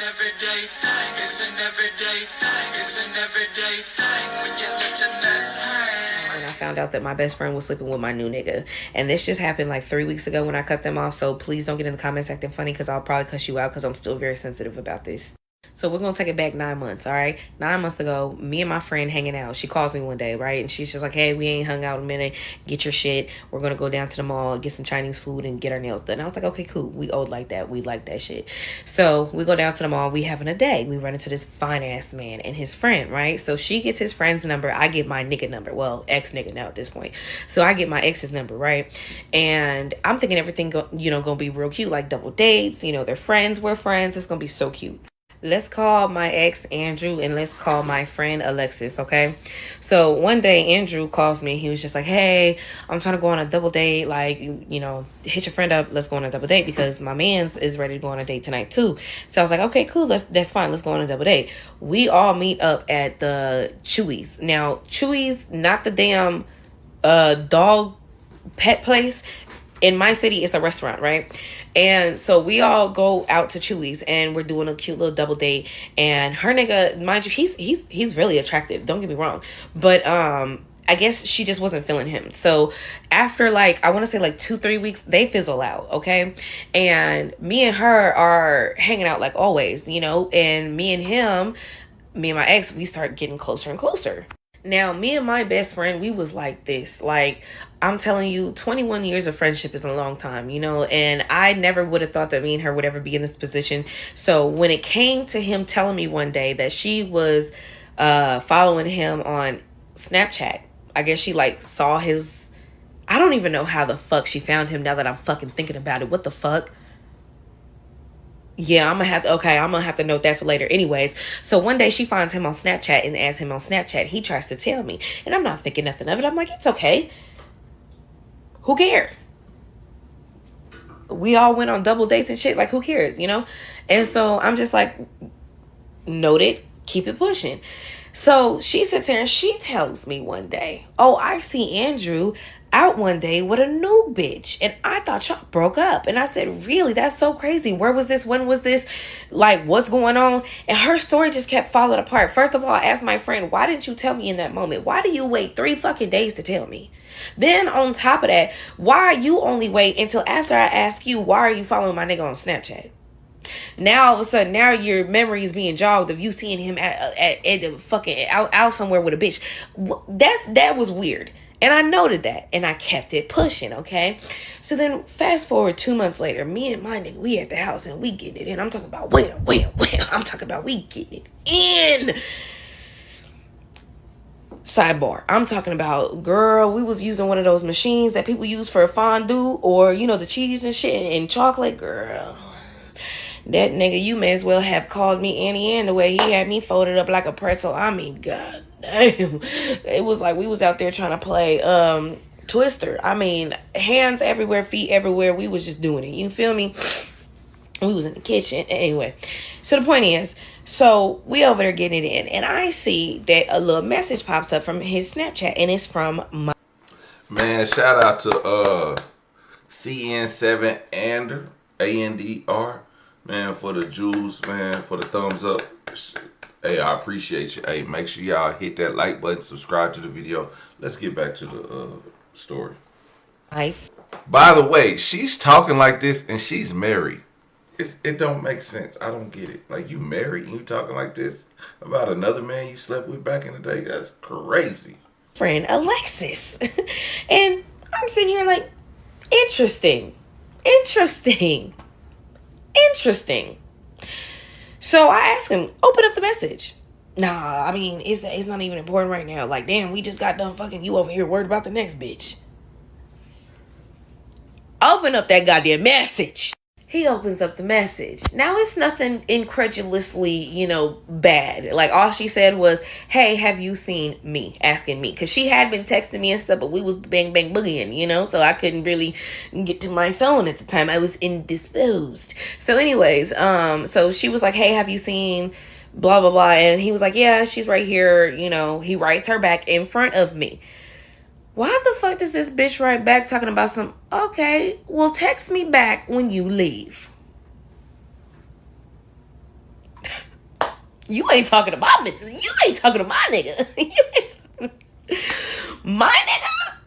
everyday thing. It's an everyday thing. It's an everyday thing. When you let your nuts hang. And I found out that my best friend was sleeping with my new nigga. And this just happened like 3 weeks ago when I cut them off. So please don't get in the comments acting funny because I'll probably cuss you out because I'm still very sensitive about this. So we're going to take it back 9 months, all right? 9 months ago, me and my friend hanging out. She calls me one day, right? And she's just like, hey, we ain't hung out in a minute. Get your shit. We're going to go down to the mall, get some Chinese food, and get our nails done. I was like, okay, cool. We old like that. We like that shit. So we go down to the mall. We having a day. We run into this fine-ass man and his friend, right? So she gets his friend's number. I get my nigga number. Well, ex-nigga now at this point. So I get my ex's number, right? And I'm thinking everything, going to be real cute, like double dates. You know, they're friends. We're friends. It's going to be so cute. Let's call my ex Andrew and let's call my friend Alexis, okay? So one day Andrew calls me. He was just like, hey, I'm trying to go on a double date. Like, hit your friend up. Let's go on a double date because my man's is ready to go on a date tonight too. So I was like, okay, cool. That's fine. Let's go on a double date. We all meet up at the Chewy's. Now, Chewy's, not the damn dog pet place. In my city, it's a restaurant, right? And so we all go out to Chewy's and we're doing a cute little double date. And her nigga, mind you, he's really attractive. Don't get me wrong. But I guess she just wasn't feeling him. So after I want to say 2-3 weeks, they fizzle out, okay? And me and her are hanging out like always, and me and my ex, we start getting closer and closer. Now, me and my best friend, we was like this. I'm telling you, 21 years of friendship is a long time, and I never would have thought that me and her would ever be in this position. So when it came to him telling me one day that she was following him on Snapchat, I guess she saw his, I don't even know how the fuck she found him now that I'm fucking thinking about it. What the fuck? Yeah, I'm gonna have to note that for later. Anyways, so one day she finds him on Snapchat and adds him on Snapchat. He tries to tell me, and I'm not thinking nothing of it. I'm like, it's okay. Who cares? We all went on double dates and shit. Who cares, And so I'm just like, noted, keep it pushing. So she sits there and she tells me one day, oh, I see Andrew out one day with a new bitch. And I thought y'all broke up. And I said, really? That's so crazy. Where was this? When was this? What's going on? And her story just kept falling apart. First of all, I asked my friend, why didn't you tell me in that moment? Why do you wait 3 fucking days to tell me? Then on top of that, why you only wait until after I ask you, why are you following my nigga on Snapchat? Now all of a sudden, now your memory is being jogged of you seeing him at the fucking out somewhere with a bitch. That was weird. And I noted that and I kept it pushing, okay? So then fast forward 2 months later, me and my nigga, we at the house and we getting it in. I'm talking about wham. I'm talking about we getting it in. Sidebar, I'm talking about, girl, we was using one of those machines that people use for fondue or, the cheese and shit and chocolate, girl. That nigga, you may as well have called me Annie Ann the way he had me folded up like a pretzel. I mean, god damn. It was like we was out there trying to play Twister. I mean, hands everywhere, feet everywhere. We was just doing it. You feel me? We was in the kitchen. Anyway, so the point is, so we over there getting it in. And I see that a little message pops up from his Snapchat. And it's from my... Man, shout out to CN7 Ander, ANDR. Man, for the jewels, man, for the thumbs up. Hey, I appreciate you. Hey, make sure y'all hit that like button, subscribe to the video. Let's get back to the story. Hive. By the way, she's talking like this and she's married. It don't make sense. I don't get it. You married and you talking like this about another man you slept with back in the day? That's crazy. Friend Alexis. And I'm sitting here like, interesting. So I asked him, open up the message. Nah, I mean, it's not even important right now. Damn, we just got done fucking, you over here worried about the next bitch. Open up that goddamn message. He opens up the message. Now, it's nothing incredulously, bad. All she said was, hey, have you seen me? Asking me. Because she had been texting me and stuff, but we was bang, bang, boogieing, so I couldn't really get to my phone at the time. I was indisposed. So anyways, so she was like, hey, have you seen blah, blah, blah? And he was like, yeah, she's right here. He writes her back in front of me. Why the fuck does this bitch write back talking about some, okay, well, text me back when you leave. You ain't talking to my nigga. You ain't talking to my nigga. You ain't talking to my nigga.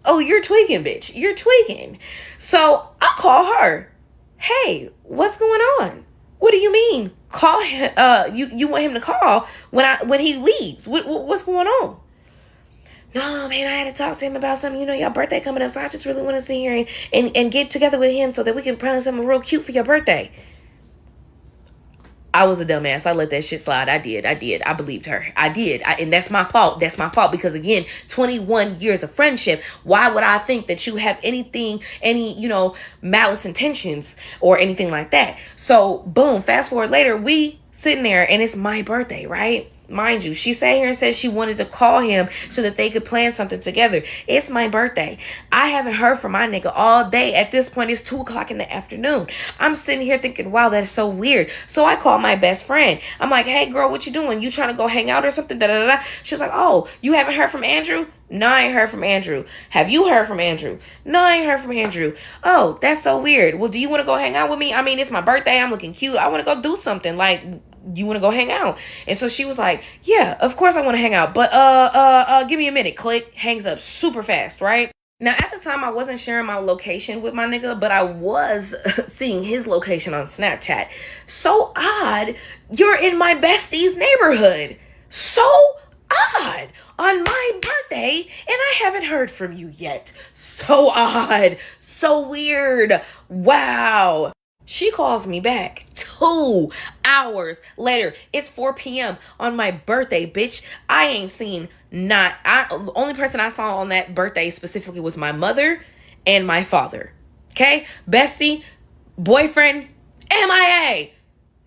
Oh, you're tweaking, bitch. You're tweaking. So I call her. Hey, what's going on? What do you mean? Call him. You want him to call when he leaves? What's going on? No, man, I had to talk to him about something. You know, your birthday coming up, so I just really want to sit here and get together with him so that we can plan something real cute for your birthday. I was a dumbass. I let that shit slide. I did. I believed her. I did. And that's my fault. That's my fault because, again, 21 years of friendship. Why would I think that you have any, malice intentions or anything like that? So, boom, fast forward later, we sitting there and it's my birthday, right? Mind you, she sat here and said she wanted to call him so that they could plan something together. It's my birthday. I haven't heard from my nigga all day. At this point, it's 2 o'clock in the afternoon. I'm sitting here thinking, wow, that is so weird. So I call my best friend. I'm like, hey, girl, what you doing? You trying to go hang out or something? Da, da, da. She was like, oh, you haven't heard from Andrew? No, I ain't heard from Andrew. Have you heard from Andrew? No, I ain't heard from Andrew. Oh, that's so weird. Well, do you want to go hang out with me? I mean, it's my birthday. I'm looking cute. I want to go do something. Like, you want to go hang out? And so she was like, yeah, of course I want to hang out. But, give me a minute. Click. Hangs up super fast, right? Now, at the time, I wasn't sharing my location with my nigga, but I was seeing his location on Snapchat. So odd. You're in my bestie's neighborhood. So odd. On my birthday, and I haven't heard from you yet. So odd. So weird. Wow. She calls me back 2 hours later. It's 4 p.m. on my birthday, bitch. I ain't seen the only person I saw on that birthday specifically was my mother and my father. Okay? Bestie, boyfriend, MIA.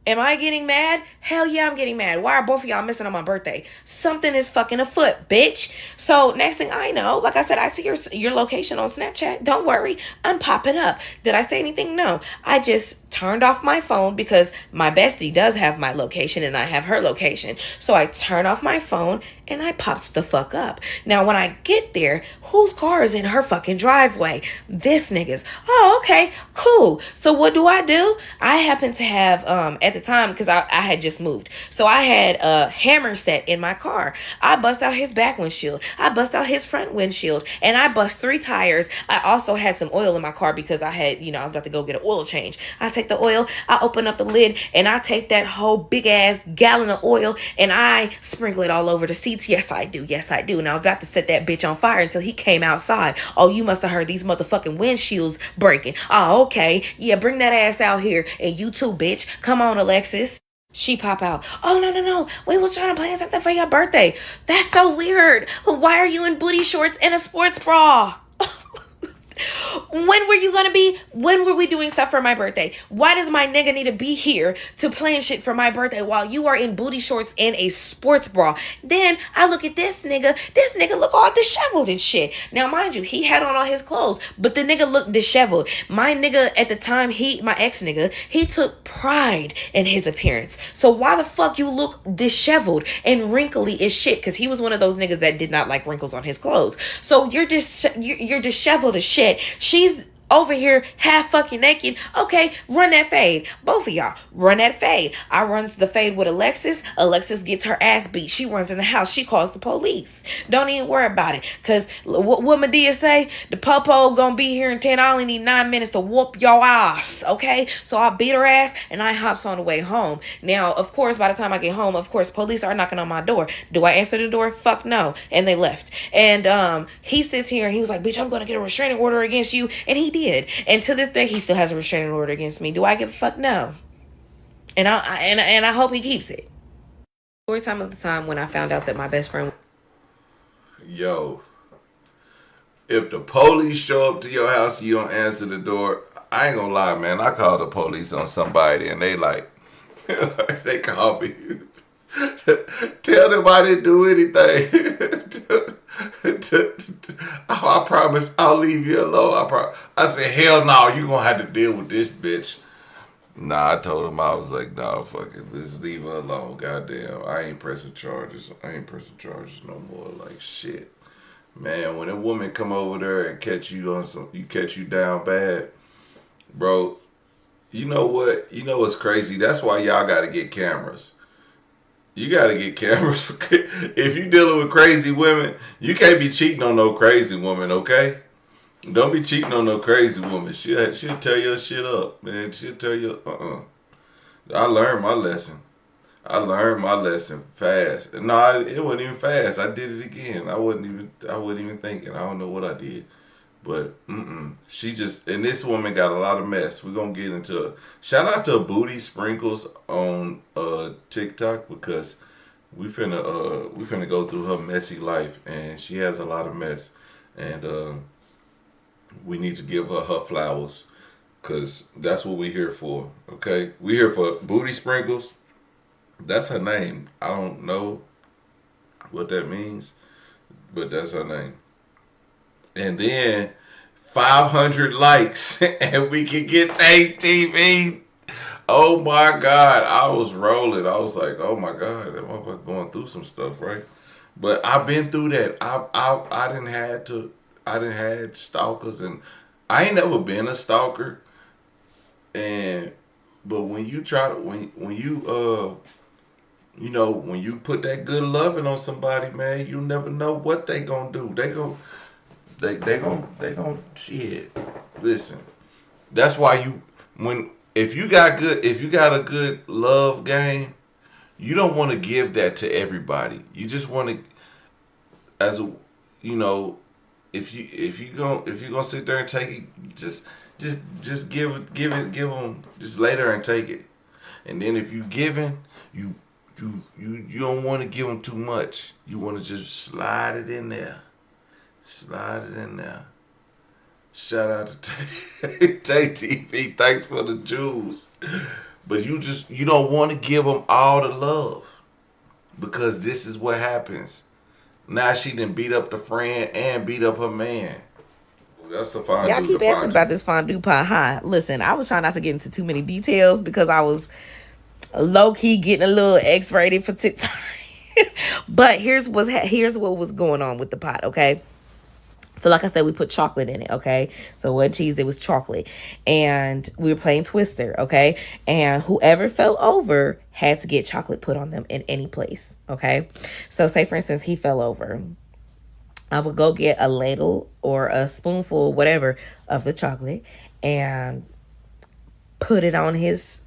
Am I getting mad? Hell yeah, I'm getting mad. Why are both of y'all missing on my birthday? Something is fucking afoot, bitch. So next thing I know, like I said, I see your location on Snapchat. Don't worry, I'm popping up. Did I say anything? No. I just turned off my phone because my bestie does have my location and I have her location. So I turned off my phone and I popped the fuck up. Now, when I get there, whose car is in her fucking driveway? This nigga's. Oh, okay, cool. So what do? I happen to have, at the time, because I had just moved. So I had a hammer set in my car. I bust out his back windshield. I bust out his front windshield. And I bust 3 tires. I also had some oil in my car because I had, I was about to go get an oil change. I take the oil, I open up the lid, and I take that whole big ass gallon of oil and I sprinkle it all over the seats. Yes, I do. Yes, I do. And I was about to set that bitch on fire until he came outside. Oh, you must have heard these motherfucking windshields breaking. Oh, okay. Yeah, bring that ass out here. And you too, bitch. Come on, Alexis. She pop out. Oh, no. We was trying to plan something for your birthday. That's so weird. Why are you in booty shorts and a sports bra? When were we doing stuff for my birthday? Why does my nigga need to be here to plan shit for my birthday while you are in booty shorts and a sports bra? Then I look at this nigga look all disheveled and shit. Now, mind you, he had on all his clothes, but the nigga looked disheveled. My nigga at the time, my ex nigga, he took pride in his appearance. So why the fuck you look disheveled and wrinkly as shit? Because he was one of those niggas that did not like wrinkles on his clothes. So you're disheveled as shit. She's over here half fucking naked. Okay, run that fade. Both of y'all, run that fade. I runs the fade with Alexis. Alexis gets her ass beat. She runs in the house. She calls the police. Don't even worry about it. Because what Medea say? The popo gonna be here in 10. I only need 9 minutes to whoop your ass. Okay? So I beat her ass and I hops on the way home. Now, of course, by the time I get home, of course, police are knocking on my door. Do I answer the door? Fuck no. And they left. And he sits here and he was like, bitch, I'm gonna get a restraining order against you. And he did. And to this day, he still has a restraining order against me. Do I give a fuck? No. And I hope he keeps it. Story time of the time when I found out that my best friend. Yo, if the police show up to your house and you don't answer the door, I ain't gonna lie, man. I called the police on somebody and they like, they call me. Tell them I didn't do anything. I promise I'll leave you alone. I said, hell no, you gonna have to deal with this bitch. Nah, I told him, I was like, nah, fuck it. Just leave her alone. Goddamn. I ain't pressing charges no more. Like, shit. Man, when a woman come over there and catch you down bad, bro, you know what? You know what's crazy? That's why y'all gotta get cameras. You gotta get cameras. If you dealing with crazy women, you can't be cheating on no crazy woman, okay? Don't be cheating on no crazy woman. She'll tear your shit up, man. She'll tell you, I learned my lesson. I learned my lesson fast. No, it wasn't even fast. I did it again. I wasn't even thinking. I don't know what I did. But she just, and this woman got a lot of mess. We're gonna get into it. Shout out to Booty Sprinkles on TikTok, because we finna go through her messy life, and she has a lot of mess, and we need to give her flowers, because that's what we're here for. Okay, we here for Booty Sprinkles. That's her name. I don't know what that means, but that's her name. And then 500 likes and we can get Tay TV. Oh my God. I was rolling. I was like, oh my God, that motherfucker going through some stuff, right? But I've been through that. I didn't had stalkers, and I ain't never been a stalker. And but when you try to when you when you put that good loving on somebody, man, you never know what they gonna do. They gon' shit. Listen, that's why if you got a good love game, you don't want to give that to everybody. You just want to, as a, you know, if you gonna sit there and take it, just give them, just lay there and take it. And then if you giving, you don't want to give them too much. You want to just slide it in there. Slide it in there. Shout out to Tay TV. Thanks for the jewels. But you don't want to give them all the love, because this is what happens. Now she done beat up the friend and beat up her man. That's the fondue. Y'all keep asking about this fondue pot, huh? Listen, I was trying not to get into too many details because I was low key getting a little X-rated for TikTok. But here's what was going on with the pot, okay? So like I said, we put chocolate in it, okay? So it wasn't cheese, it was chocolate. And we were playing Twister, okay? And whoever fell over had to get chocolate put on them in any place, okay? So say, for instance, he fell over. I would go get a ladle or a spoonful, whatever, of the chocolate and put it on his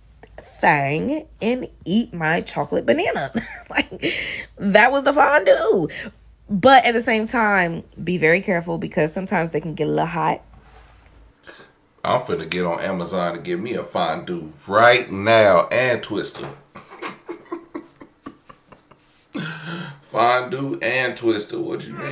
thing and eat my chocolate banana. Like, that was the fondue. But at the same time, be very careful, because sometimes they can get a little hot. I'm finna get on Amazon and get me a fondue right now, and Twister. Fondue and Twister. What you mean?